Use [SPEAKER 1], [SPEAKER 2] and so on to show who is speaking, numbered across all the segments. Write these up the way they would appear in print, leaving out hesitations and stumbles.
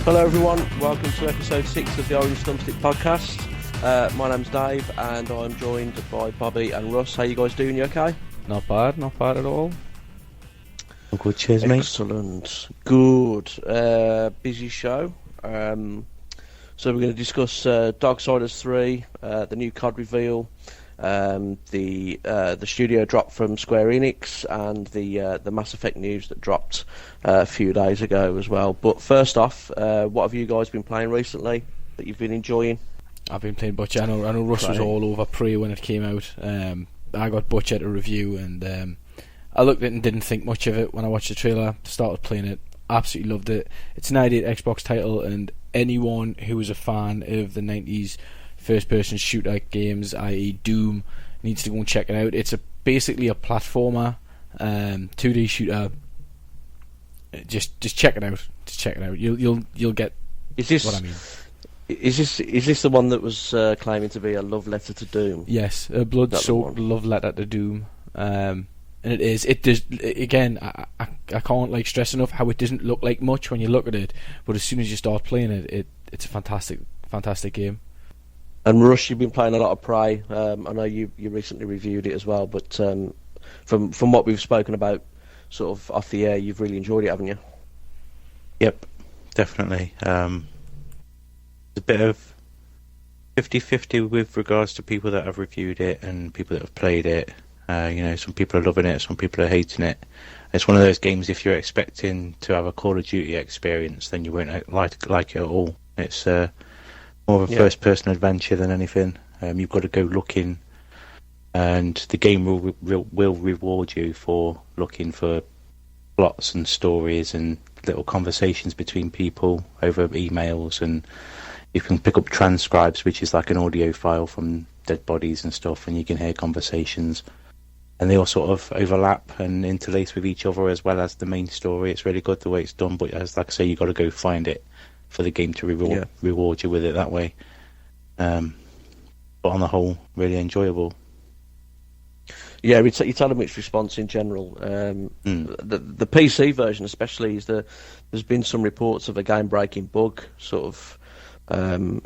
[SPEAKER 1] Hello everyone, welcome to episode 6 of the Orange Thumbstick podcast. My name's Dave and I'm joined by Bobby and Russ. How you guys doing? You okay?
[SPEAKER 2] Not bad at all.
[SPEAKER 3] Oh, good, cheers mate.
[SPEAKER 1] Excellent, good. Busy show. So we're going to discuss Darksiders 3, the new CoD reveal, the studio drop from Square Enix, and the Mass Effect news that dropped a few days ago as well. But first off, what have you guys been playing recently that you've been enjoying?
[SPEAKER 2] I've been playing Butcher. I know Russ was all over Prey when it came out. I got Butcher to review, and I looked at it and didn't think much of it when I watched the trailer. Started playing it, absolutely loved it. It's an 98 Xbox title, and anyone who was a fan of the 90s first-person shooter games, i.e. Doom, needs to go and check it out. It's basically a platformer, 2D shooter. Just check it out. Just check it out. You'll get what I mean.
[SPEAKER 1] Is this the one that was claiming to be a love letter to Doom?
[SPEAKER 2] Yes, a blood-soaked love letter to Doom. And it is. It does. Again, I can't stress enough how it doesn't look like much when you look at it, but as soon as you start playing it, it's a fantastic game.
[SPEAKER 1] And Rush, you've been playing a lot of Prey. I know you recently reviewed it as well, but from what we've spoken about, sort of off the air, you've really enjoyed it, haven't you?
[SPEAKER 3] Yep, definitely. A bit of 50-50 with regards to people that have reviewed it and people that have played it. Some people are loving it, some people are hating it. It's one of those games, if you're expecting to have a Call of Duty experience, then you won't like it at all. It's more of a first-person adventure than anything. You've got to go looking, and the game will reward you for looking for plots and stories and little conversations between people over emails, and you can pick up transcribes, which is like an audio file from dead bodies and stuff, and you can hear conversations. And they all sort of overlap and interlace with each other as well as the main story. It's really good the way it's done, but as like I say, you've got to go find it for the game to reward you with it that way. But on the whole, really enjoyable.
[SPEAKER 1] Yeah, you'd had a mixed response in general. The PC version especially, there's been some reports of a game-breaking bug, sort of.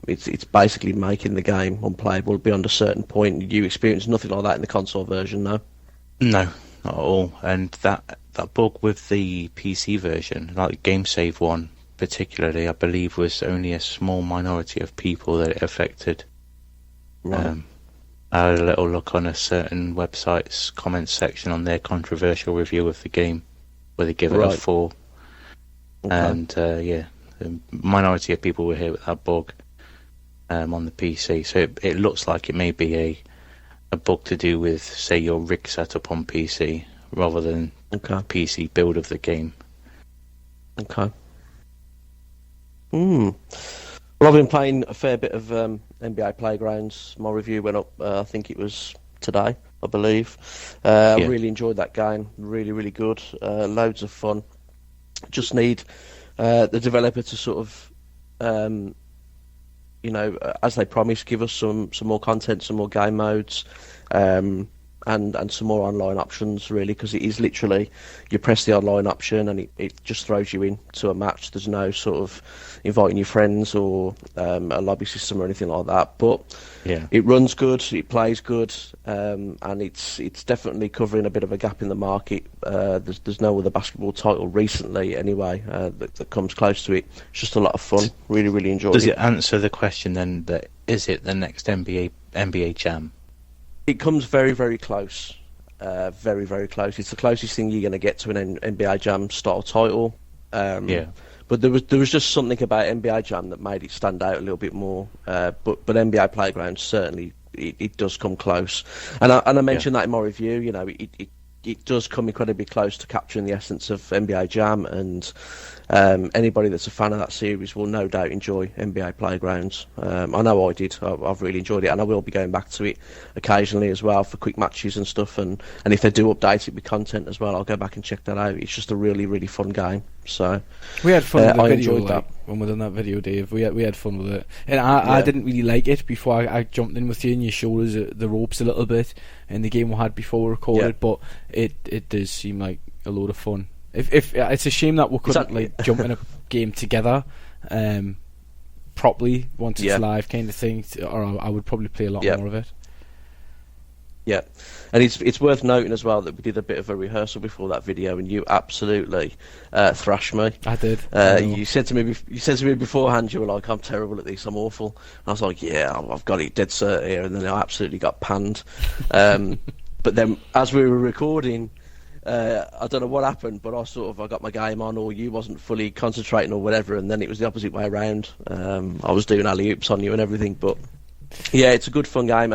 [SPEAKER 1] It's basically making the game unplayable beyond a certain point. You experience nothing like that in the console version, no?
[SPEAKER 3] No, not at all. And that bug with the PC version, like the game save one particularly, I believe was only a small minority of people that it affected.
[SPEAKER 1] Right.
[SPEAKER 3] I had a little look on a certain website's comments section on their controversial review of the game, where they give it a 4. Okay. And the minority of people were here with that bug on the PC. So it looks like it may be a bug to do with, say, your rig setup on PC rather than PC build of the game.
[SPEAKER 1] Okay. Well, I've been playing a fair bit of NBA Playgrounds. My review went up, I think it was today, I believe. I really enjoyed that game. Really, really good. Loads of fun. Just need the developer to sort of, as they promised, give us some more content, some more game modes, and some more online options, really, because it is literally, you press the online option and it just throws you into a match. There's no sort of inviting your friends or a lobby system or anything like that. But it runs good, it plays good, and it's definitely covering a bit of a gap in the market. There's no other basketball title recently, anyway, that comes close to it. It's just a lot of fun. Really, really enjoyed it.
[SPEAKER 3] Does it answer the question then that is it the next NBA Jam?
[SPEAKER 1] It comes very, very close. Very, very close. It's the closest thing you're going to get to an NBA Jam style title. But there was just something about NBA Jam that made it stand out a little bit more. But NBA Playground certainly it does come close. And I mentioned that in my review. It does come incredibly close to capturing the essence of NBA Jam, and anybody that's a fan of that series will no doubt enjoy NBA Playgrounds. I know I did. I've really enjoyed it, and I will be going back to it occasionally as well for quick matches and stuff. And if they do update it with content as well, I'll go back and check that out. It's just a really, really fun game. So
[SPEAKER 2] we had fun with the
[SPEAKER 1] I
[SPEAKER 2] video,
[SPEAKER 1] enjoyed that.
[SPEAKER 2] When we done that video, Dave. We had fun with it, and I didn't really like it before I jumped in with you, and you showed us the ropes a little bit in the game we had before we recorded. But it does seem like a load of fun. If it's a shame that we couldn't jump in a game together, properly once it's live, kind of thing. Or I would probably play a lot more of it.
[SPEAKER 1] Yeah, and it's worth noting as well that we did a bit of a rehearsal before that video, and you absolutely thrashed me.
[SPEAKER 2] I did.
[SPEAKER 1] You said to me beforehand, you were like, "I'm terrible at this. I'm awful." And I was like, "Yeah, I've got it dead cert here," and then I absolutely got panned. But then, as we were recording, I don't know what happened, but I got my game on, or you wasn't fully concentrating, or whatever, and then it was the opposite way around. I was doing alley oops on you and everything, but yeah, it's a good fun game,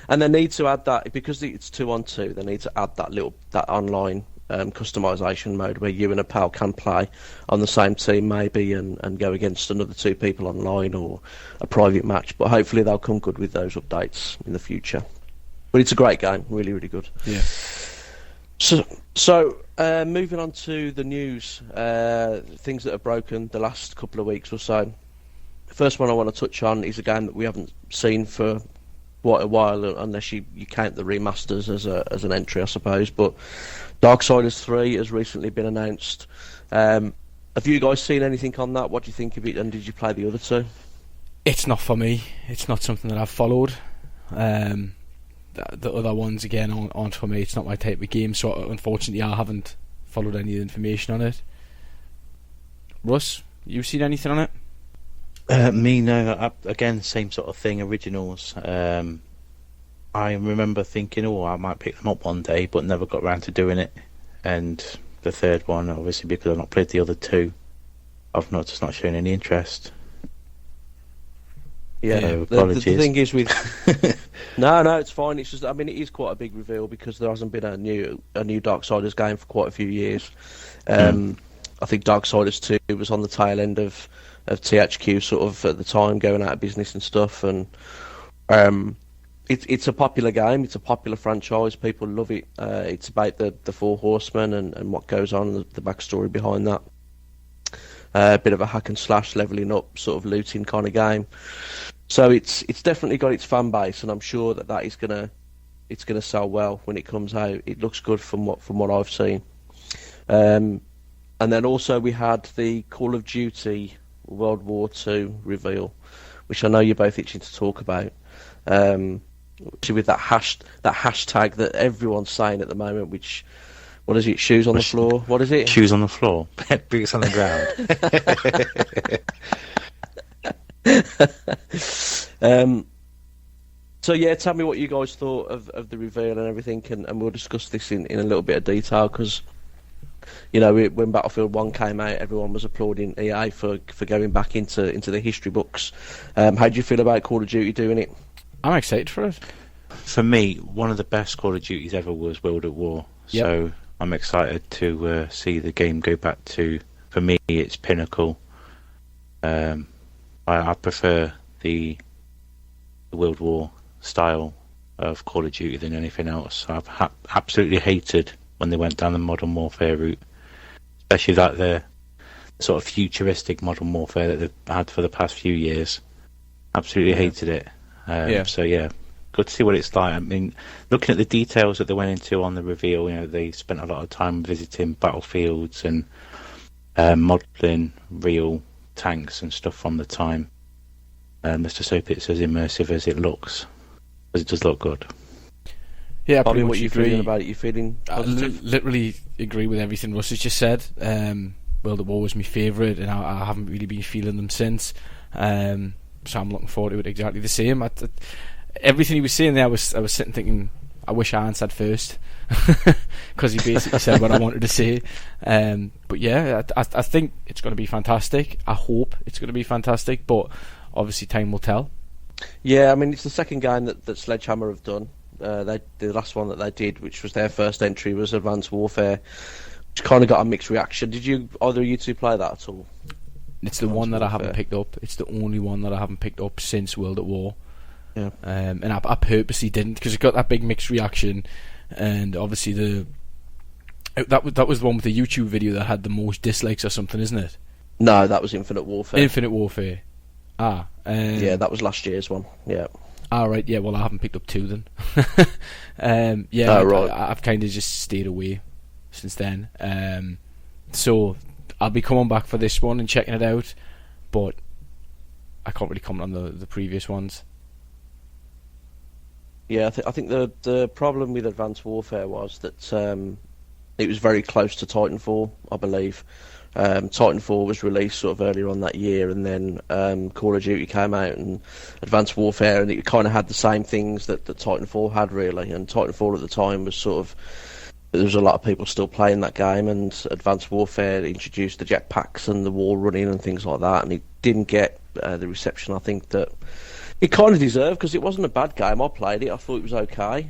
[SPEAKER 1] and they need to add that, because it's 2-on-2. They need to add that online customization mode where you and a pal can play on the same team maybe, and go against another 2 people online, or a private match. But hopefully they'll come good with those updates in the future. But it's a great game, really, really good.
[SPEAKER 2] Yeah.
[SPEAKER 1] So moving on to the news, things that have broken the last couple of weeks or so. The first one I want to touch on is a game that we haven't seen for quite a while, unless you count the remasters as an entry, I suppose. But Darksiders 3 has recently been announced. Have you guys seen anything on that? What do you think of it, and did you play the other 2?
[SPEAKER 2] It's not for me. It's not something that I've followed. The other ones, again, aren't for me. It's not my type of game, so unfortunately I haven't followed any of the information on it. Russ, you seen anything on it?
[SPEAKER 3] Me, no. Again, same sort of thing, originals. I remember thinking, I might pick them up one day, but never got around to doing it. And the third one, obviously, because I've not played the other 2, I've just not shown any interest.
[SPEAKER 1] Yeah,
[SPEAKER 3] so, apologies.
[SPEAKER 1] The thing is with no, it's fine. It's just, I mean, it is quite a big reveal, because there hasn't been a new Darksiders game for quite a few years. I think Darksiders 2 was on the tail end of THQ sort of at the time, going out of business and stuff, and it's a popular game, it's a popular franchise, people love it. It's about the 4 horsemen and what goes on, the backstory behind that. A bit of a hack and slash, leveling up, sort of looting kind of game. So it's definitely got its fan base, and I'm sure that is gonna sell well when it comes out. It looks good from what I've seen. And then also we had the Call of Duty World War II reveal, which I know you're both itching to talk about. With that hashtag that everyone's saying at the moment, which, what is it? Shoes on the floor. What is it?
[SPEAKER 3] Shoes on the floor. Boots on the
[SPEAKER 1] ground. So yeah, tell me what you guys thought of the reveal and everything, and we'll discuss this in a little bit of detail, because when Battlefield 1 came out, everyone was applauding EA for going back into the history books. How do you feel about Call of Duty doing it?
[SPEAKER 2] I'm excited for it.
[SPEAKER 3] For me, one of the best Call of Duties ever was World at War.
[SPEAKER 2] Yep.
[SPEAKER 3] So I'm excited to see the game go back to, for me, its pinnacle. I prefer the World War style of Call of Duty than anything else. I've absolutely hated when they went down the Modern Warfare route, especially like the sort of futuristic Modern Warfare that they've had for the past few years. Absolutely hated it. So yeah, good to see what it's like. I mean, looking at the details that they went into on the reveal, they spent a lot of time visiting battlefields and modelling real tanks and stuff from the time. Let's just hope it's as immersive as it looks, because it does look good.
[SPEAKER 2] Yeah,
[SPEAKER 1] I mean,
[SPEAKER 2] what
[SPEAKER 1] you feeling about it? You feeling positive?
[SPEAKER 2] I literally agree with everything Russ has just said. World at War was my favourite, and I haven't really been feeling them since. So I'm looking forward to it exactly the same. Everything he was saying there, I was sitting thinking, I wish I answered first, because he basically said what I wanted to say. But yeah, I think it's going to be fantastic. I hope it's going to be fantastic, but obviously time will tell.
[SPEAKER 1] Yeah, I mean, it's the second game that Sledgehammer have done. The last one that they did, which was their first entry, was Advanced Warfare, which kind of got a mixed reaction. Did either of you two play that at all?
[SPEAKER 2] It's the one that I haven't picked up. It's the only one that I haven't picked up since World at War.
[SPEAKER 1] Yeah.
[SPEAKER 2] And I purposely didn't, because it got that big mixed reaction, and obviously that was the one with the YouTube video that had the most dislikes or something, isn't it?
[SPEAKER 1] No, that was Infinite Warfare.
[SPEAKER 2] Infinite Warfare.
[SPEAKER 1] Yeah, that was last year's one. Yeah.
[SPEAKER 2] Right. Yeah. Well, I haven't picked up 2 then.
[SPEAKER 1] Right.
[SPEAKER 2] I've kind of just stayed away since then. So I'll be coming back for this one and checking it out. but I can't really comment on the previous ones.
[SPEAKER 1] Yeah, I think the problem with Advanced Warfare was that it was very close to Titanfall, I believe. Titanfall was released sort of earlier on that year, and then Call of Duty came out and Advanced Warfare, and it kind of had the same things that Titanfall had, really. And Titanfall at the time was sort of, there was a lot of people still playing that game, and Advanced Warfare introduced the jetpacks and the wall running and things like that, and it didn't get the reception I think that it kind of deserved, because it wasn't a bad game. I played it, I thought it was okay.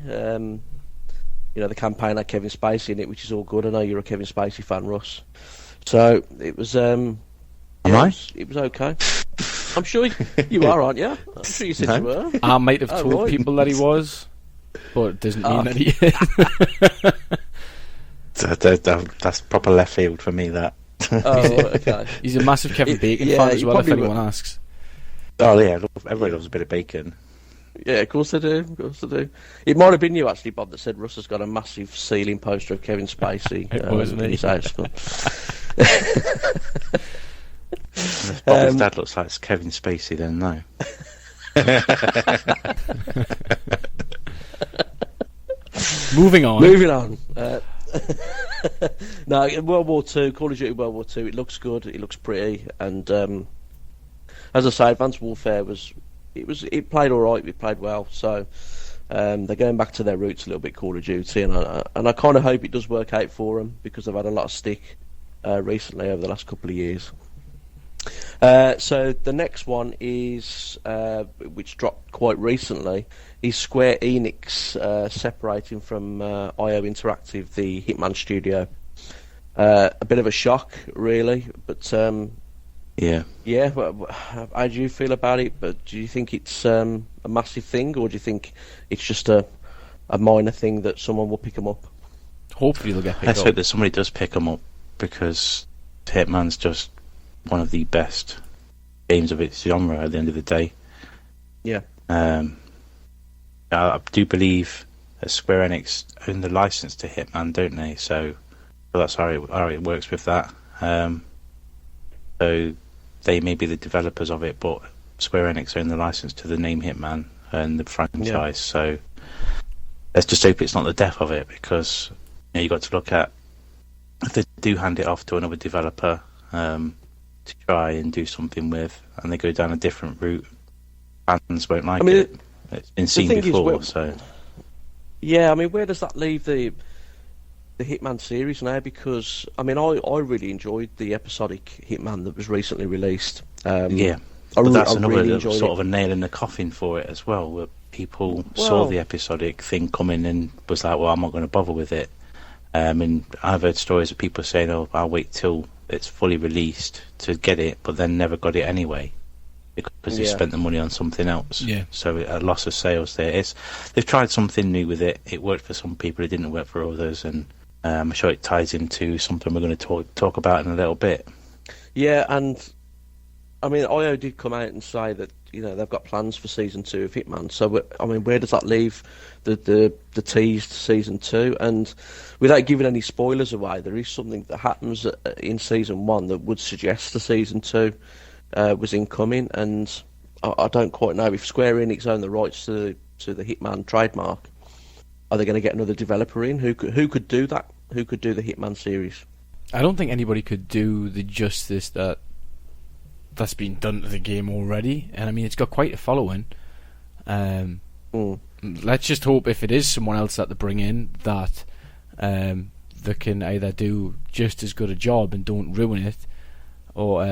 [SPEAKER 1] The campaign had Kevin Spacey in it, which is all good. I know you're a Kevin Spacey fan, Russ. So it was. Am
[SPEAKER 3] I?
[SPEAKER 1] It was okay. I'm sure you are, aren't you? I'm sure you said you were.
[SPEAKER 2] I might have told people that he was, but it doesn't mean that he is.
[SPEAKER 3] That's proper left field for me, that.
[SPEAKER 1] Okay.
[SPEAKER 2] He's a massive Kevin Bacon fan as well, if anyone asks.
[SPEAKER 3] Oh yeah, everybody loves a bit of bacon.
[SPEAKER 1] Yeah, of course they do. Of course they do. It might have been you actually, Bob, that said Russ has got a massive ceiling poster of Kevin Spacey in his house.
[SPEAKER 3] If Bob's dad looks like Kevin Spacey, then no.
[SPEAKER 2] Moving on.
[SPEAKER 1] No, World War II, Call of Duty World War II. It looks good. It looks pretty, and as I say, Advanced Warfare it played all right. It played well. So they're going back to their roots a little bit, Call of Duty, and I kind of hope it does work out for them, because they've had a lot of stick recently over the last couple of years. So the next one is, which dropped quite recently, is Square Enix separating from IO Interactive, the Hitman studio. A bit of a shock, really, but yeah. How do you feel about it? But do you think it's a massive thing, or do you think it's just a minor thing that someone will pick them up?
[SPEAKER 2] Hopefully they'll get picked up.
[SPEAKER 3] Let's hope that somebody does pick them up, because Hitman's just one of the best games of its genre at the end of the day.
[SPEAKER 1] Yeah.
[SPEAKER 3] I do believe that Square Enix own the license to Hitman, don't they? So that's how it works with that. So they may be the developers of it, but Square Enix own the license to the name Hitman and the franchise. Yeah. So let's just hope it's not the death of it, because you've got to look at, if they do hand it off to another developer to try and do something with, and they go down a different route, fans won't like it. It's been seen before, so...
[SPEAKER 1] Yeah, I mean, where does that leave the Hitman series now? Because, I mean, I really enjoyed the episodic Hitman that was recently released.
[SPEAKER 3] Yeah, but that's another sort of a nail in the coffin for it as well, where people saw the episodic thing coming and was like, well, I'm not going to bother with it. And I've heard stories of people saying, oh, I'll wait till it's fully released to get it, but then never got it anyway, because they spent the money on something else.
[SPEAKER 2] Yeah. So
[SPEAKER 3] a loss of sales there. They've tried something new with it. It worked for some people, it didn't work for others, and I'm sure it ties into something we're going to talk about in a little bit.
[SPEAKER 1] Yeah, and I mean, IO did come out and say that they've got plans for season 2 of Hitman. So I mean, where does that leave the teased season 2? And without giving any spoilers away, there is something that happens in season 1 that would suggest the season 2 was incoming. And I don't quite know if Square Enix own the rights to the Hitman trademark. Are they going to get another developer in who could do that? Who could do the Hitman series?
[SPEAKER 2] I don't think anybody could do the justice that's been done to the game already, and I mean, it's got quite a following. Let's just hope, if it is someone else that they bring in, that they can either do just as good a job and don't ruin it, or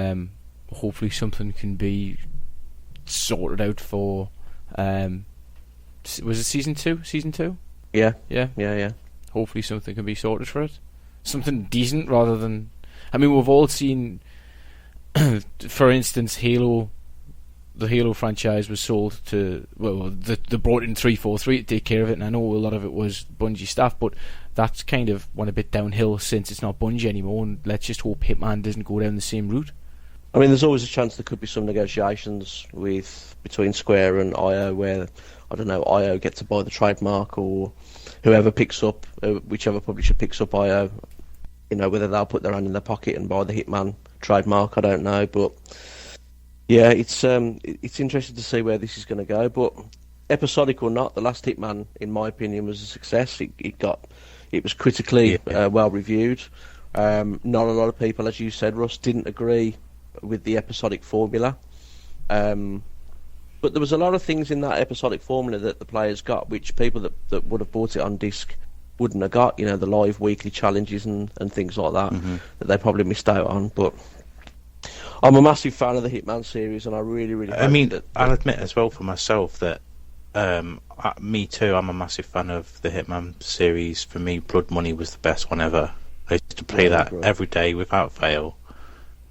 [SPEAKER 2] hopefully something can be sorted out for. Was it season 2? Season 2?
[SPEAKER 1] Yeah.
[SPEAKER 2] Hopefully something can be sorted for it. Something decent rather than. I mean, we've all seen. For instance, Halo, the Halo franchise was sold to, they brought in 343 to take care of it, and I know a lot of it was Bungie staff, but that's kind of went a bit downhill since it's not Bungie anymore, and let's just hope Hitman doesn't go down the same route.
[SPEAKER 1] I mean, there's always a chance there could be some negotiations between Square and IO where, I don't know, IO get to buy the trademark, or whoever picks up, whichever publisher picks up IO, whether they'll put their hand in their pocket and buy the Hitman trademark, I don't know, but Yeah, it's interesting to see where this is going to go. But episodic or not, the last Hitman, in my opinion, was a success. It was critically well reviewed. Not a lot of people, as you said, Russ, didn't agree with the episodic formula. But there was a lot of things in that episodic formula that the players got, which people that would have bought it on disc wouldn't have got. You know, the live weekly challenges and things like that that they probably missed out on. But I'm a massive fan of the Hitman series, and I really, really.
[SPEAKER 3] I mean, I'll admit as well for myself that me too. I'm a massive fan of the Hitman series. For me, Blood Money was the best one ever. I used to play that every day without fail,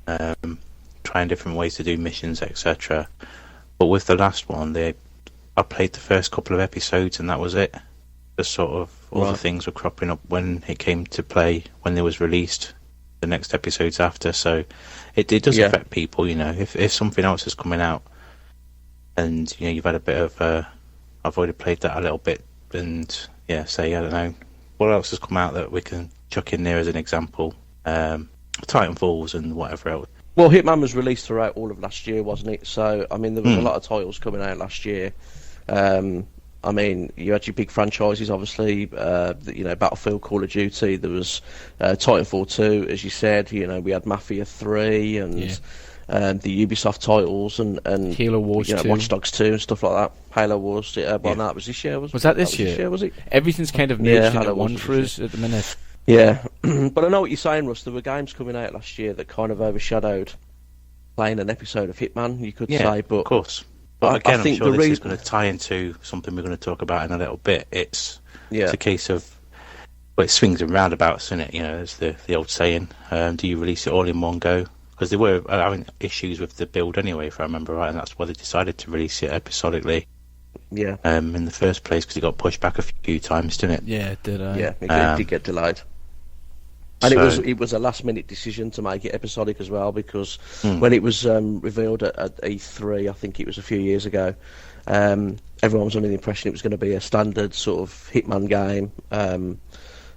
[SPEAKER 3] trying different ways to do missions, etc. But with the last one, I played the first couple of episodes, and that was it. The sort of all the things were cropping up when it came to play, when it was released, the next episodes after. So it does affect people, you know. If something else is coming out, and you know you've had a bit of, I've already played that a little bit, and say I don't know what else has come out that we can chuck in there as an example. Titanfalls and whatever else.
[SPEAKER 1] Well, Hitman was released throughout all of last year, wasn't it? So, I mean, there was a lot of titles coming out last year. I mean, you had your big franchises, obviously. You know, Battlefield, Call of Duty. There was Titanfall 2, as you said. You know, we had Mafia 3 and the Ubisoft titles and
[SPEAKER 2] Halo Wars 2.
[SPEAKER 1] Watch Dogs 2 and stuff like that. Halo Wars. That was this year,
[SPEAKER 2] was that this year?
[SPEAKER 1] Was it?
[SPEAKER 2] Everything's kind of merged into one for us at the minute.
[SPEAKER 1] Yeah, but I know what you're saying, Russ. There were games coming out last year that kind of overshadowed playing an episode of Hitman, you could say. But
[SPEAKER 3] of course. But again,
[SPEAKER 1] I think
[SPEAKER 3] I'm sure this is going to tie into something we're going to talk about in a little bit. It's a case of, well, it swings and roundabouts, isn't it? You know, as the old saying. Do you release it all in one go? Because they were having issues with the build anyway, if I remember right, and that's why they decided to release it episodically.
[SPEAKER 1] Yeah.
[SPEAKER 3] In the first place, because it got pushed back a few times, didn't it?
[SPEAKER 2] Yeah, it did.
[SPEAKER 1] Yeah, it did get delayed. And it was a last minute decision to make it episodic as well, because when it was revealed at E3, I think it was a few years ago, everyone was under the impression it was going to be a standard sort of Hitman game,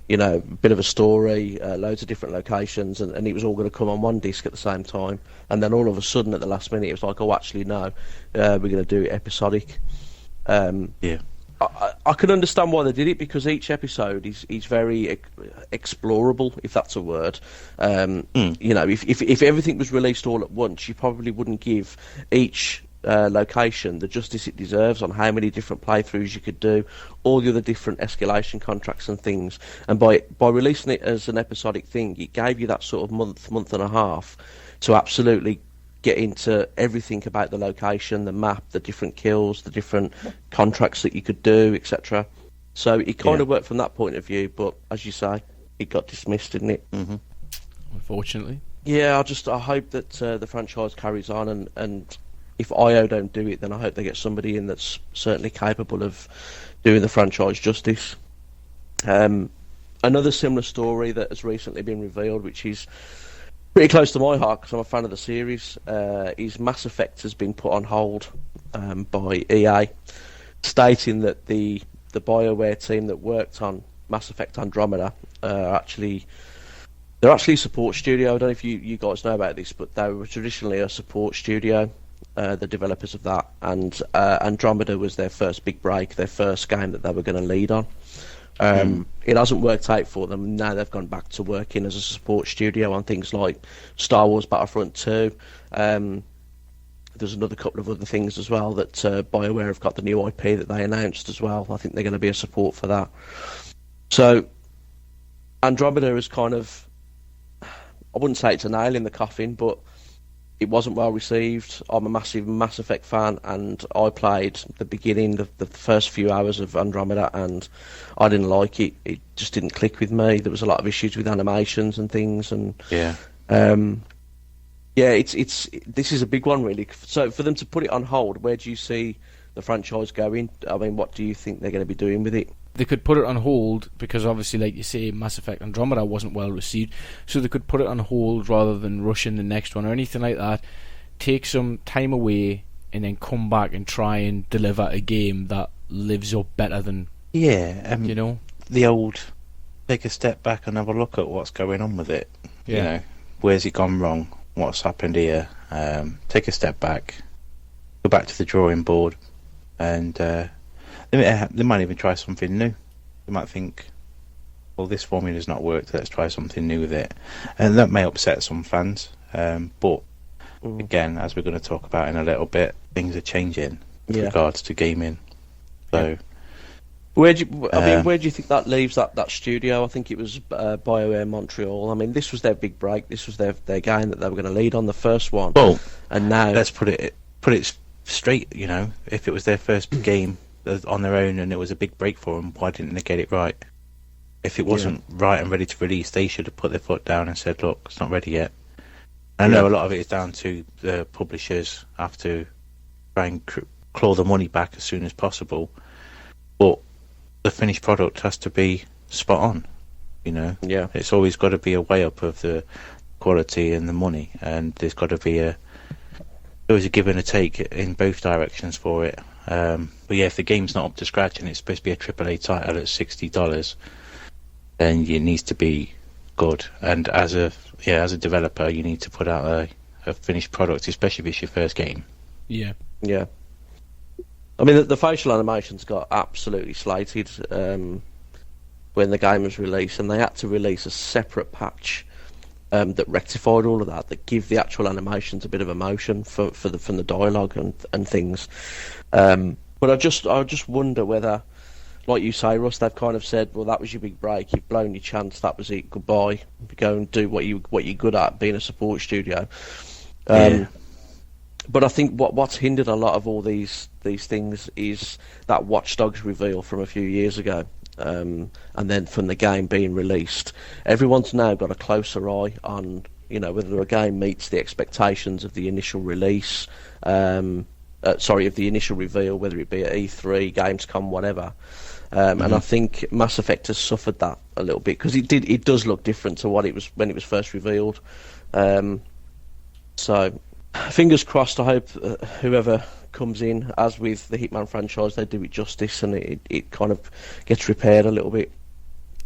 [SPEAKER 1] you know, bit of a story, loads of different locations, and it was all going to come on one disc at the same time. And then all of a sudden, at the last minute, it was like, oh, actually, no, we're going to do it episodic. I can understand why they did it, because each episode is very explorable, if that's a word. You know, if everything was released all at once, you probably wouldn't give each location the justice it deserves on how many different playthroughs you could do, all the other different escalation contracts and things. And by releasing it as an episodic thing, it gave you that sort of month and a half to absolutely get into everything about the location, the map, the different kills, the different contracts that you could do, etc. So it kind of worked from that point of view, but as you say, it got dismissed, didn't it?
[SPEAKER 2] Mm-hmm. Unfortunately.
[SPEAKER 1] Yeah, I hope that the franchise carries on, and if IO don't do it, then I hope they get somebody in that's certainly capable of doing the franchise justice. Another similar story that has recently been revealed, which is pretty close to my heart because I'm a fan of the series, is Mass Effect has been put on hold by EA, stating that the BioWare team that worked on Mass Effect Andromeda they're actually a support studio. I don't know if you guys know about this, but they were traditionally a support studio, the developers of that, and Andromeda was their first big break, their first game that they were going to lead on. It hasn't worked out for them. Now they've gone back to working as a support studio on things like Star Wars Battlefront 2. There's another couple of other things as well that BioWare have got the new IP that they announced as well. I think they're going to be a support for that. So Andromeda is kind of, I wouldn't say it's a nail in the coffin, but it wasn't well received. I'm a massive Mass Effect fan, and I played the beginning, the first few hours of Andromeda, and I didn't like it. It just didn't click with me. There was a lot of issues with animations and things, and this is a big one, really. So for them to put it on hold, where do you see the franchise going? I mean, what do you think they're going to be doing with it?
[SPEAKER 2] They could put it on hold because obviously, like you say, Mass Effect Andromeda wasn't well received, so they could put it on hold rather than rushing the next one or anything like that. Take some time away and then come back and try and deliver a game that lives up better than you know,
[SPEAKER 3] the old. Take a step back and have a look at what's going on with it. You know, where's it gone wrong? what's happened here, take a step back, go back to the drawing board, and they might even try something new. They might think, well, this formula's not worked, let's try something new with it. And that may upset some fans, but again, as we're going to talk about in a little bit, things are changing with regards to gaming. So,
[SPEAKER 1] where do you think that leaves that studio? I think it was BioWare Montreal. I mean, this was their big break. This was their game that they were going to lead on, the first one.
[SPEAKER 3] Well,
[SPEAKER 1] and now
[SPEAKER 3] let's put it straight. You know, if it was their first game on their own and it was a big break for them, why didn't they get it right? If it wasn't right and ready to release, they should have put their foot down and said, "Look, it's not ready yet." I know a lot of it is down to the publishers have to try and claw the money back as soon as possible, but the finished product has to be spot on. You know, it's always got to be a way up of the quality and the money, and there's got to be always a give and a take in both directions for it. But yeah, if the game's not up to scratch and it's supposed to be a AAA title at $60, then it needs to be good. And as a developer, you need to put out a finished product, especially if it's your first game.
[SPEAKER 2] Yeah.
[SPEAKER 1] I mean, the facial animations got absolutely slated when the game was released, and they had to release a separate patch that rectified all of that, that give the actual animations a bit of emotion from the dialogue and things. But I just wonder whether, like you say, Russ, they've kind of said, well, that was your big break, you've blown your chance, that was it, goodbye, go and do what you're good at, being a support studio. But I think what's hindered a lot of all these things is that Watch Dogs reveal from a few years ago, and then from the game being released. Everyone's now got a closer eye on, whether a game meets the expectations of the initial release, of the initial reveal, whether it be at E3, Gamescom, whatever. And I think Mass Effect has suffered that a little bit, because it does look different to what it was when it was first revealed. So fingers crossed. I hope whoever comes in, as with the Hitman franchise, they do it justice and it kind of gets repaired a little bit.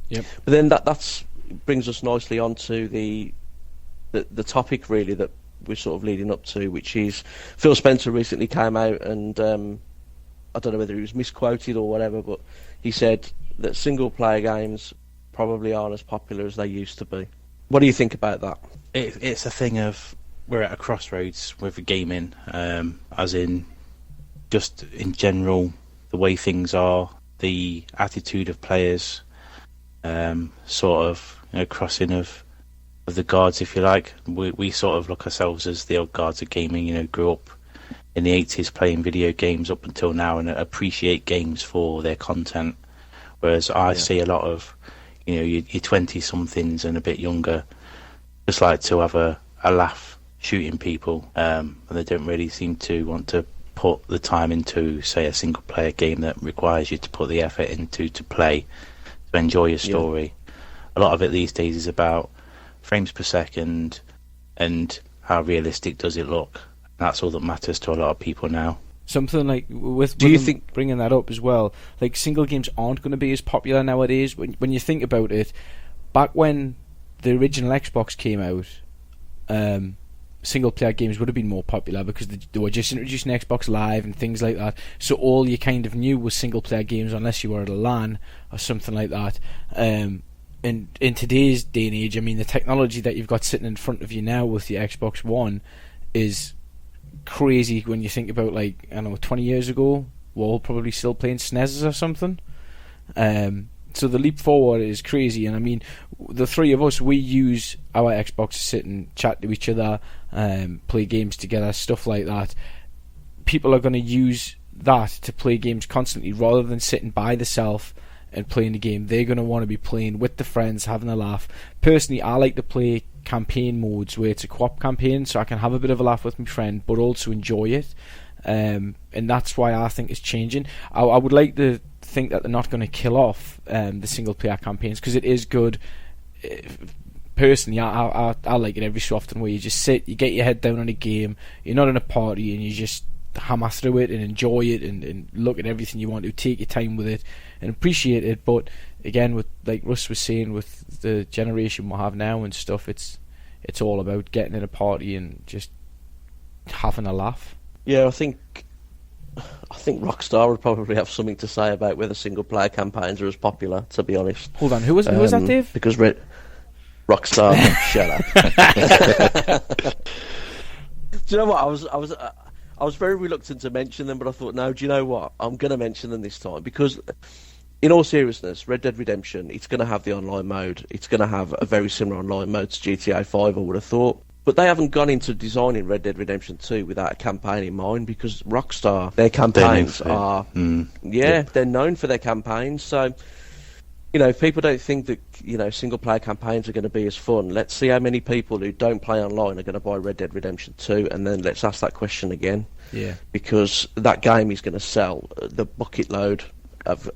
[SPEAKER 2] Yep.
[SPEAKER 1] But then that brings us nicely onto the topic really that we're sort of leading up to, which is Phil Spencer recently came out and I don't know whether he was misquoted or whatever, but he said that single player games probably aren't as popular as they used to be. What do you think about that?
[SPEAKER 3] It's a thing of, we're at a crossroads with gaming, as in just in general, the way things are, the attitude of players, sort of crossing of the guards, if you like. We sort of look ourselves as the old guards of gaming. Grew up in the 80s playing video games up until now and appreciate games for their content, whereas I see a lot of your 20-somethings and a bit younger just like to have a laugh shooting people, and they don't really seem to want to put the time into, say, a single player game that requires you to put the effort into to play, to enjoy your story. A lot of it these days is about frames per second and how realistic does it look. That's all that matters to a lot of people now.
[SPEAKER 2] Something like
[SPEAKER 1] do you think
[SPEAKER 2] bringing that up as well, like single games aren't going to be as popular nowadays. When you think about it, back when the original Xbox came out, single player games would have been more popular because they were just introducing Xbox Live and things like that. So all you kind of knew was single player games, unless you were at a LAN or something like that. And in today's day and age, I mean, the technology that you've got sitting in front of you now with your Xbox One is crazy when you think about, 20 years ago, we're all probably still playing SNES or something. So the leap forward is crazy, and I mean, the three of us, we use our Xbox to sit and chat to each other, play games together, stuff like that. People are going to use that to play games constantly rather than sitting by themselves and playing the game. They're going to want to be playing with the friends, having a laugh. Personally, I like to play campaign modes where it's a co-op campaign, so I can have a bit of a laugh with my friend but also enjoy it, and that's why I think it's changing. I would like to think that they're not going to kill off the single player campaigns, because it is good. Personally, I like it every so often, where you just sit, you get your head down on a game, you're not in a party, and you just hammer through it and enjoy it and look at everything you want to, take your time with it and appreciate it. But again, with, like Russ was saying, with the generation we have now and stuff, it's it's all about getting in a party and just having a laugh.
[SPEAKER 1] Yeah, I think Rockstar would probably have something to say about whether single player campaigns are as popular. To be honest,
[SPEAKER 2] hold on, who was that, Dave?
[SPEAKER 1] Because Rockstar, shut up. Do you know what? I was very reluctant to mention them, but I thought, no. Do you know what? I'm going to mention them this time because, in all seriousness, Red Dead Redemption, it's going to have the online mode. It's going to have a very similar online mode to GTA 5. I would have thought. But they haven't gone into designing Red Dead Redemption 2 without a campaign in mind because Rockstar, their campaigns are... they're known for their campaigns. So, if people don't think that, single-player campaigns are going to be as fun, let's see how many people who don't play online are going to buy Red Dead Redemption 2, and then let's ask that question again.
[SPEAKER 2] Yeah. Because
[SPEAKER 1] that game is going to sell the bucket load of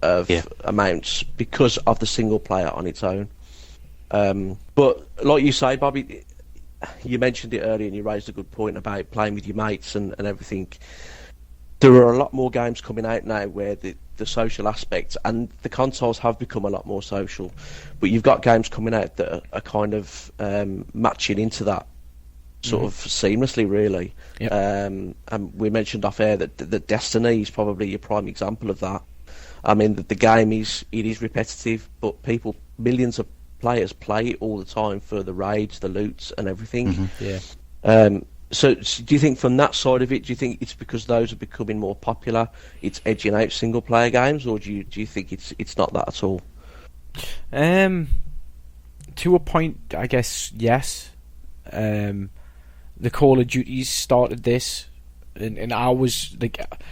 [SPEAKER 1] amounts because of the single-player on its own. But, like you say, Bobby... You mentioned it earlier and you raised a good point about playing with your mates and everything. There are a lot more games coming out now where the social aspect, and the consoles have become a lot more social, but you've got games coming out that are kind of matching into that sort of seamlessly, really.
[SPEAKER 2] Yep.
[SPEAKER 1] And we mentioned off air that Destiny is probably a prime example of that. I mean, the game is repetitive, but millions of players play it all the time for the raids, the loots, and everything.
[SPEAKER 2] Mm-hmm. Yeah.
[SPEAKER 1] So, do you think from that side of it, do you think it's because those are becoming more popular, it's edging out single-player games, or do you think it's not that at all?
[SPEAKER 2] To a point, I guess yes. The Call of Duties started this, and I was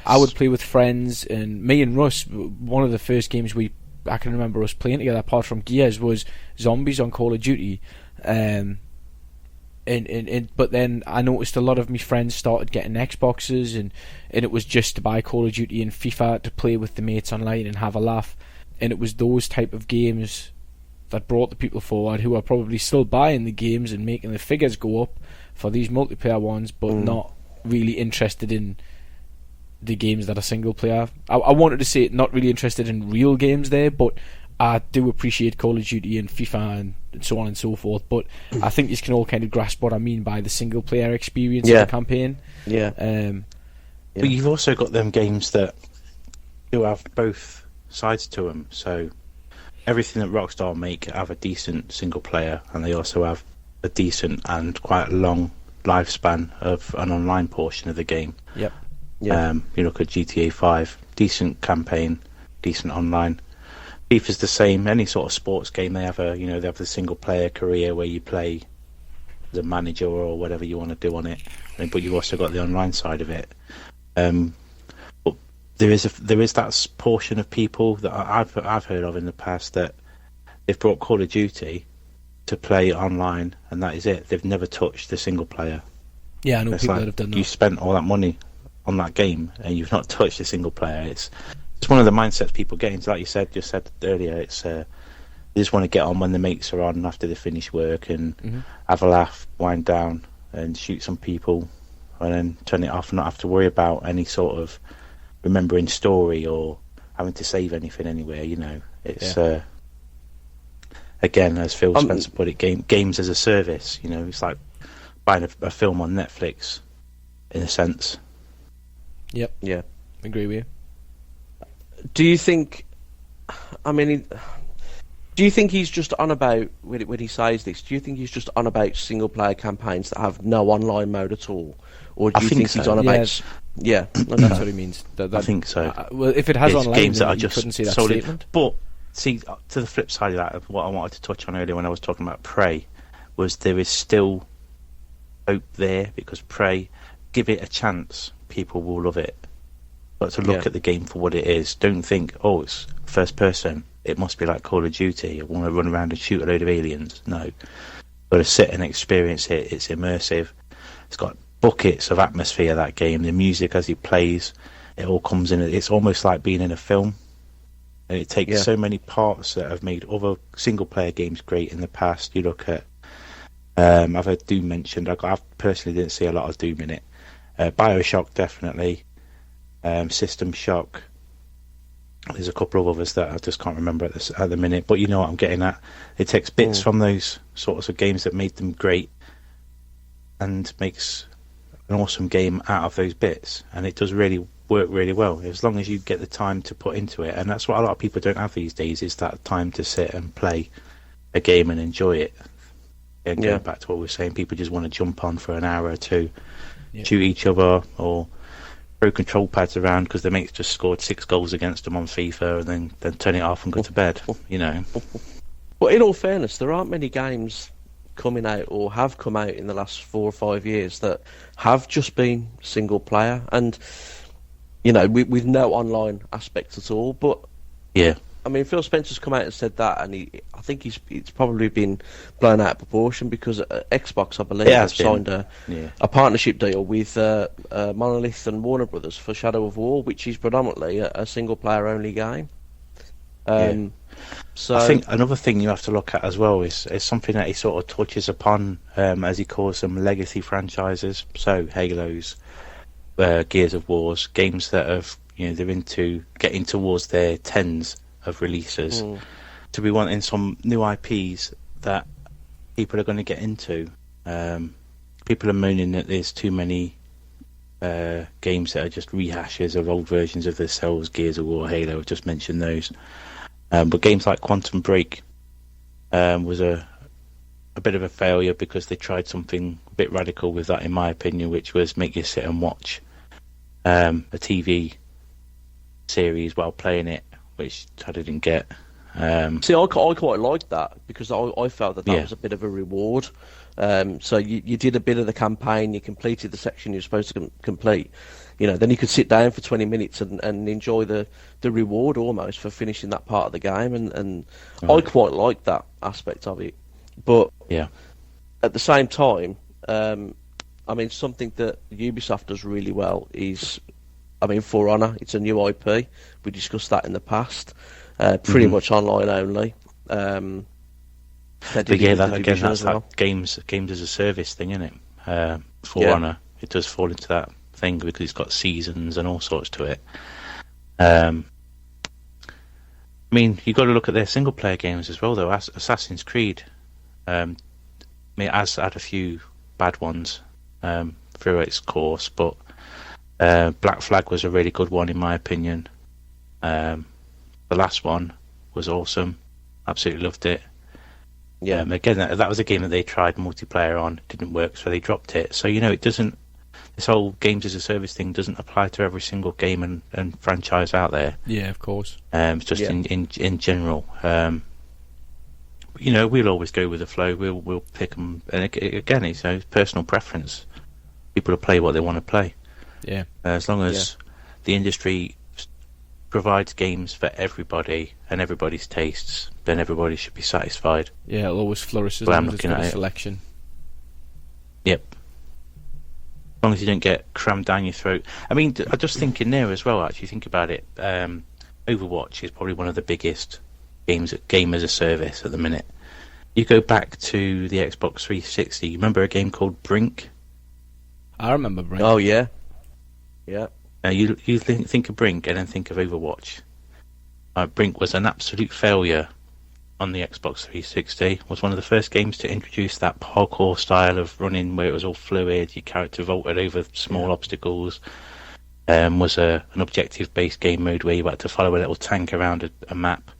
[SPEAKER 2] I would play with friends, and me and Russ, one of the first games I can remember us playing together, apart from Gears, was Zombies on Call of Duty. But then I noticed a lot of my friends started getting Xboxes, and it was just to buy Call of Duty and FIFA to play with the mates online and have a laugh. And it was those type of games that brought the people forward who are probably still buying the games and making the figures go up for these multiplayer ones, but not really interested in the games that are single player. I wanted to say not really interested in real games there, but I do appreciate Call of Duty and FIFA and so on and so forth. But I think you can all kind of grasp what I mean by the single player experience of the campaign.
[SPEAKER 1] Yeah.
[SPEAKER 3] But you've also got them games that do have both sides to them. So everything that Rockstar make have a decent single player, and they also have a decent and quite long lifespan of an online portion of the game.
[SPEAKER 2] Yep.
[SPEAKER 1] Yeah.
[SPEAKER 3] You look at GTA 5, decent campaign, decent online. FIFA's the same. Any sort of sports game, they have they have the single player career where you play as a manager or whatever you want to do on it, but you've also got the online side of it. But there is that portion of people that I've heard of in the past that they've brought Call of Duty to play online, and that is it. They've never touched the single player.
[SPEAKER 2] Yeah, I know people that have done that.
[SPEAKER 3] You spent all that money on that game and you've not touched a single player. It's one of the mindsets people get into. Like you said earlier, it's they just want to get on when the mates are on after they finish work and have a laugh, wind down and shoot some people and then turn it off and not have to worry about any sort of remembering story or having to save anything anywhere. It's again, as Phil Spencer put it, games as a service. It's like buying a film on Netflix in a sense.
[SPEAKER 2] Yep.
[SPEAKER 1] Yeah.
[SPEAKER 2] Agree with you.
[SPEAKER 1] Do you think? I mean, do you think he's just on about when he says this? Do you think he's just on about single-player campaigns that have no online mode at all, or do you think he's on about? Yeah,
[SPEAKER 2] that's what he means.
[SPEAKER 3] I think so.
[SPEAKER 2] Well, if it has
[SPEAKER 3] it's
[SPEAKER 2] online,
[SPEAKER 3] games that are
[SPEAKER 2] you
[SPEAKER 3] just
[SPEAKER 2] couldn't see that
[SPEAKER 3] solid.
[SPEAKER 2] statement.
[SPEAKER 3] But see, to the flip side of that, what I wanted to touch on earlier when I was talking about Prey was there is still hope there because Prey, give it a chance, people will love it. But to look at the game for what it is, don't think, it's first person, it must be like Call of Duty, I want to run around and shoot a load of aliens. No. You've got to sit and experience it, it's immersive. It's got buckets of atmosphere, that game, the music as it plays, it all comes in, it's almost like being in a film. And it takes so many parts that have made other single player games great in the past. You look at, I've heard Doom mentioned, I personally didn't see a lot of Doom in it. Bioshock, definitely. System Shock. There's a couple of others that I just can't remember at the minute, but you know what I'm getting at. It takes bits from those sorts of games that made them great and makes an awesome game out of those bits, and it does really work really well as long as you get the time to put into it. And that's what a lot of people don't have these days, is that time to sit and play a game and enjoy it. And going back to what we were saying, people just want to jump on for an hour or two, shoot each other, or throw control pads around because their mates just scored 6 goals against them on FIFA, and then turn it off and go to bed, you know.
[SPEAKER 1] Well, in all fairness, there aren't many games coming out or have come out in the last 4 or 5 years that have just been single player, and you know, with no online aspects at all. But I mean, Phil Spencer's come out and said that, and I think it's probably been blown out of proportion because Xbox, I believe, have signed a partnership deal with Monolith and Warner Brothers for Shadow of War, which is predominantly a single player only game. So
[SPEAKER 3] I think another thing you have to look at as well is something that he sort of touches upon, as he calls them, legacy franchises. So Halos, Gears of Wars, games that have, you know, they're getting towards their tens of releases, to be wanting some new IPs that people are going to get into. People are moaning that there's too many games that are just rehashes of old versions of themselves. Gears of War, Halo, I've just mentioned those. But games like Quantum Break was a bit of a failure because they tried something a bit radical with that, in my opinion, which was make you sit and watch a TV series while playing it, which I didn't get.
[SPEAKER 1] See, I quite liked that because I felt that was a bit of a reward. So you did a bit of the campaign, you completed the section you're supposed to complete. You know, then you could sit down for 20 minutes and enjoy the reward almost for finishing that part of the game, and I quite like that aspect of it. But at the same time, I mean, something that Ubisoft does really well is, I mean, For Honor, it's a new IP. We discussed that in the past. Pretty much online only. But
[SPEAKER 3] that's that games as a service thing, isn't it? For Honor, it does fall into that thing because it's got seasons and all sorts to it. I mean, you've got to look at their single player games as well, though. Assassin's Creed, I mean, it has had a few bad ones through its course, but Black Flag was a really good one in my opinion. The last one was awesome. Absolutely loved it. Again, that was a game that they tried multiplayer on, didn't work, so they dropped it. So, you know, it doesn't. This whole games as a service thing doesn't apply to every single game and franchise out there.
[SPEAKER 2] Yeah, of course.
[SPEAKER 3] It's just in general. You know, we'll always go with the flow. We'll pick them, and again, it's personal preference. People will play what they want to play.
[SPEAKER 2] Yeah.
[SPEAKER 3] As long as the industry provides games for everybody and everybody's tastes, then everybody should be satisfied.
[SPEAKER 2] Yeah, it'll always flourish as
[SPEAKER 3] long
[SPEAKER 2] as it's got a selection.
[SPEAKER 3] Yep. As long as you don't get crammed down your throat. I mean, I just think in there as well, actually, think about it. Overwatch is probably one of the biggest game as a service at the minute. You go back to the Xbox 360, you remember a game called Brink?
[SPEAKER 2] I remember Brink.
[SPEAKER 1] Oh, yeah. Yeah.
[SPEAKER 3] You think of Brink and then think of Overwatch. Brink was an absolute failure on the Xbox 360. Was one of the first games to introduce that parkour style of running where it was all fluid, your character vaulted over small obstacles. Was an objective-based game mode where you had to follow a little tank around a map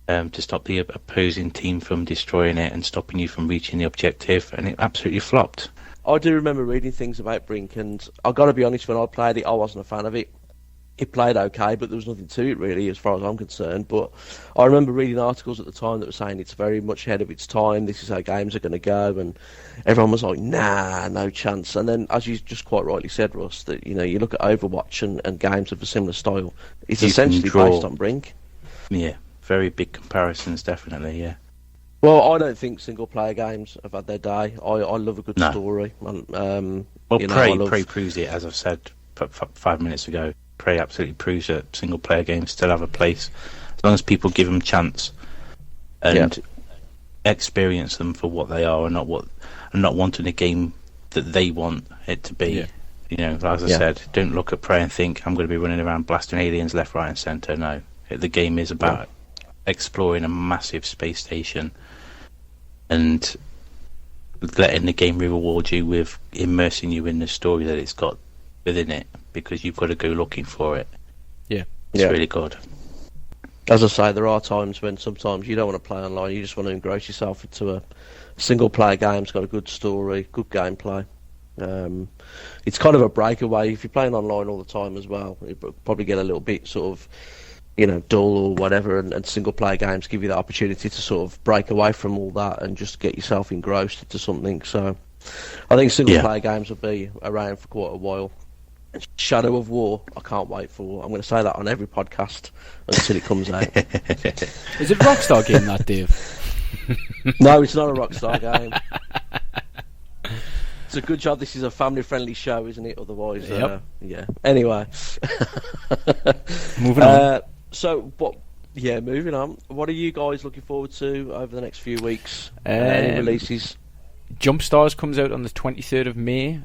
[SPEAKER 3] to stop the opposing team from destroying it and stopping you from reaching the objective, and it absolutely flopped.
[SPEAKER 1] I do remember reading things about Brink, and I've got to be honest, when I played it, I wasn't a fan of it. It played okay, but there was nothing to it, really, as far as I'm concerned. But I remember reading articles at the time that were saying it's very much ahead of its time, this is how games are going to go, and everyone was like, nah, no chance. And then, as you just quite rightly said, Russ, that, you know, you look at Overwatch and games of a similar style, it's essentially based on Brink.
[SPEAKER 3] Yeah, very big comparisons, definitely, yeah.
[SPEAKER 1] Well, I don't think single-player games have had their day. I love a good story.
[SPEAKER 3] Prey proves it, as I've said 5 minutes ago. Prey absolutely proves that single-player games still have a place, as long as people give them a chance and experience them for what they are, and not wanting a game that they want it to be. Yeah. You know, as I said, don't look at Prey and think I'm going to be running around blasting aliens left, right, and centre. No, the game is about exploring a massive space station and letting the game reward you with immersing you in the story that it's got within it, because you've got to go looking for it.
[SPEAKER 2] Yeah,
[SPEAKER 3] it's really good.
[SPEAKER 1] As I say, there are times when sometimes you don't want to play online, you just want to engross yourself into a single-player game. It's got a good story, good gameplay. It's kind of a breakaway. If you're playing online all the time as well, it'll probably get a little bit sort of, dull or whatever, and single-player games give you the opportunity to sort of break away from all that and just get yourself engrossed into something. So I think single-player games will be around for quite a while. Shadow of War, I can't wait for. I'm going to say that on every podcast until it comes out.
[SPEAKER 2] Is it a Rockstar game, that, Dave?
[SPEAKER 1] No, it's not a Rockstar game. It's a good job this is a family-friendly show, isn't it? Otherwise, yeah. Anyway.
[SPEAKER 2] Moving on.
[SPEAKER 1] Moving on. What are you guys looking forward to over the next few weeks? Any releases?
[SPEAKER 2] Jumpstars comes out on the 23rd of May.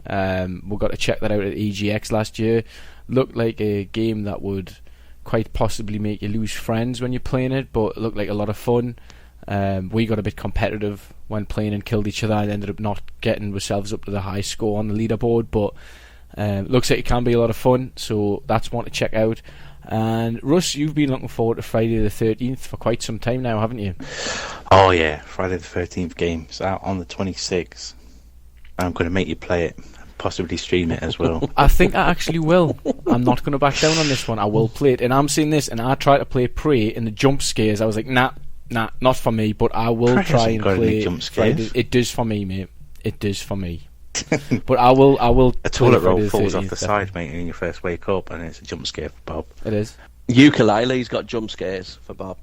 [SPEAKER 2] We got to check that out at EGX last year. Looked like a game that would quite possibly make you lose friends when you're playing it, but it looked like a lot of fun. We got a bit competitive when playing and killed each other and ended up not getting ourselves up to the high score on the leaderboard, but looks like it can be a lot of fun, so that's one to check out. And Russ, you've been looking forward to Friday the 13th for quite some time now, haven't you?
[SPEAKER 3] Oh yeah, Friday the 13th game. It's out on the 26th. I'm going to make you play it, possibly stream it as well.
[SPEAKER 2] I think I actually will. I'm not going to back down on this one. I will play it. And I'm saying this, and I tried to play Prey in the jump scares. I was like, nah, not for me, but I will try and play
[SPEAKER 3] jump scares.
[SPEAKER 2] Friday. It does for me, mate. It does for me. But I will.
[SPEAKER 3] A toilet roll falls off the side, mate, when you first wake up, and it's a jump scare for Bob.
[SPEAKER 2] It is.
[SPEAKER 1] Ukulele's got jump scares for Bob.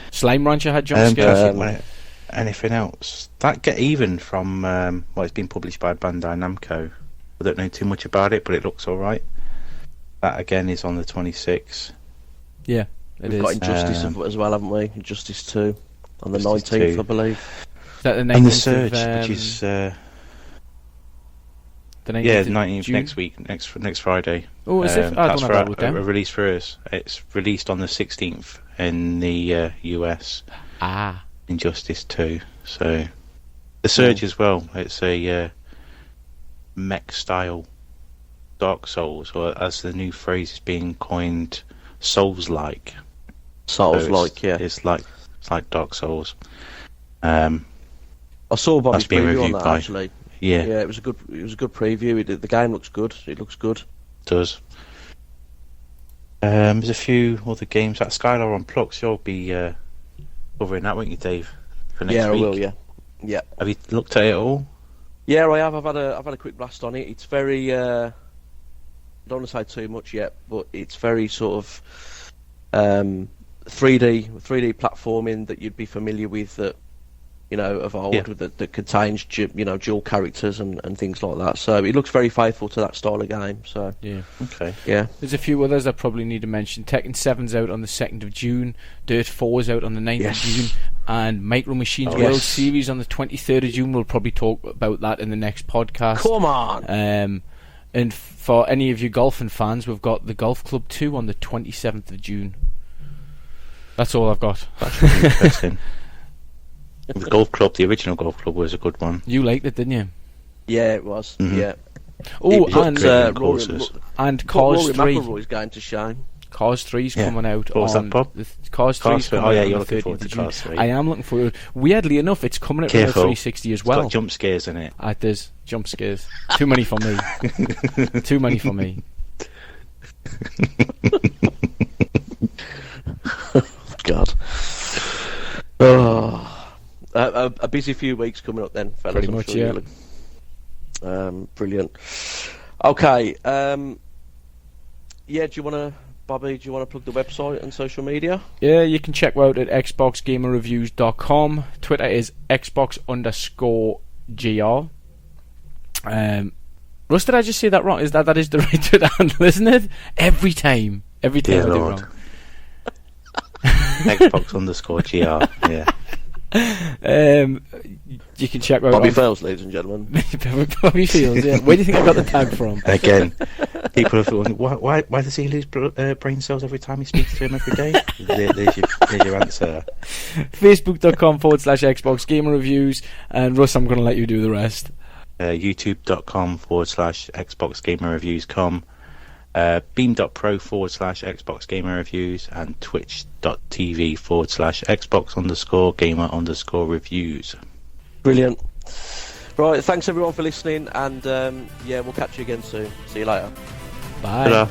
[SPEAKER 2] Slime Rancher had jump scares.
[SPEAKER 3] Anything else? That Get Even from it's been published by Bandai Namco. I don't know too much about it, but it looks all right. That again is on the 26th.
[SPEAKER 2] Yeah,
[SPEAKER 1] We've got Injustice as well, haven't we? Injustice 2 on the 19th,
[SPEAKER 3] 2.
[SPEAKER 1] I believe.
[SPEAKER 2] Is that the 19th
[SPEAKER 3] and the Surge, which is
[SPEAKER 2] the 19th
[SPEAKER 3] next week, next Friday.
[SPEAKER 2] Oh, is it? I don't have that
[SPEAKER 3] a release for us. It's released on the 16th in the US. Injustice 2. So the Surge as well. It's a mech style Dark Souls, or as the new phrase is being coined, Souls-like.
[SPEAKER 1] Souls-like, yeah.
[SPEAKER 3] It's like Dark Souls.
[SPEAKER 1] I saw Bobby's preview on that actually.
[SPEAKER 3] Yeah,
[SPEAKER 1] it was a good preview. The game looks good. It looks good.
[SPEAKER 3] It does. There's a few other games that Skylar on Plux. You'll be covering that, won't you, Dave? For next week?
[SPEAKER 1] I will. Yeah.
[SPEAKER 3] Have you looked at it all?
[SPEAKER 1] Yeah, I have. I've had a quick blast on it. It's very. I don't want to say too much yet, but it's very sort of 3D platforming that you'd be familiar with. That of old, that contains dual characters and things like that. So it looks very faithful to that style of game. So
[SPEAKER 3] okay.
[SPEAKER 2] There's a few others I probably need to mention. Tekken 7's out on the 2nd of June. Dirt 4's out on the 9th of June. And Micro Machines World Series on the 23rd of June. We'll probably talk about that in the next podcast.
[SPEAKER 1] Come on!
[SPEAKER 2] And for any of you golfing fans, we've got the Golf Club 2 on the 27th of June. That's all I've got.
[SPEAKER 3] That's really interesting. The golf club, the original golf club, was a good one.
[SPEAKER 2] You liked it, didn't you?
[SPEAKER 1] Yeah, it was.
[SPEAKER 3] Mm-hmm.
[SPEAKER 1] Yeah.
[SPEAKER 2] Oh,
[SPEAKER 1] and
[SPEAKER 2] Cars 3.
[SPEAKER 1] McElroy's going to shine.
[SPEAKER 2] Cars 3's coming out.
[SPEAKER 3] What was that, Bob?
[SPEAKER 2] Cars 3's coming out.
[SPEAKER 3] You're looking forward to Cars 3.
[SPEAKER 2] I am looking forward. Weirdly enough, it's coming out on the 360 as well.
[SPEAKER 3] It's got jump scares in it.
[SPEAKER 2] There's jump scares. Too many for me. Too many for me.
[SPEAKER 1] God. Oh. A busy few weeks coming up then, fellas.
[SPEAKER 2] Pretty much, yeah.
[SPEAKER 1] Brilliant. Okay. Do you want to, Bobby, plug the website and social media?
[SPEAKER 2] Yeah, you can check out at xboxgamerreviews.com. Twitter is xbox_gr. Russ, did I just say that wrong? That is the right Twitter handle, isn't it? Every time
[SPEAKER 3] Dear
[SPEAKER 2] I do
[SPEAKER 3] Lord.
[SPEAKER 2] wrong.
[SPEAKER 3] xbox_gr, yeah.
[SPEAKER 2] You can check out
[SPEAKER 1] Bobby Fields, ladies and gentlemen.
[SPEAKER 2] Bobby Fields, yeah. Where do you think I got the tag from?
[SPEAKER 3] Again, people have thought, why does he lose brain cells every time he speaks to him every day? There's Here's your answer.
[SPEAKER 2] Facebook.com/Xbox Gamer Reviews. And Russ, I'm going to let you do the rest.
[SPEAKER 3] YouTube.com/Xbox Gamer Reviews.com. Beam.pro/Xbox Gamer Reviews. And Twitch.tv/Xbox_Gamer_Reviews.
[SPEAKER 1] Brilliant. Right, thanks everyone for listening, and we'll catch you again soon. See you later.
[SPEAKER 2] Bye.
[SPEAKER 3] Ta-da.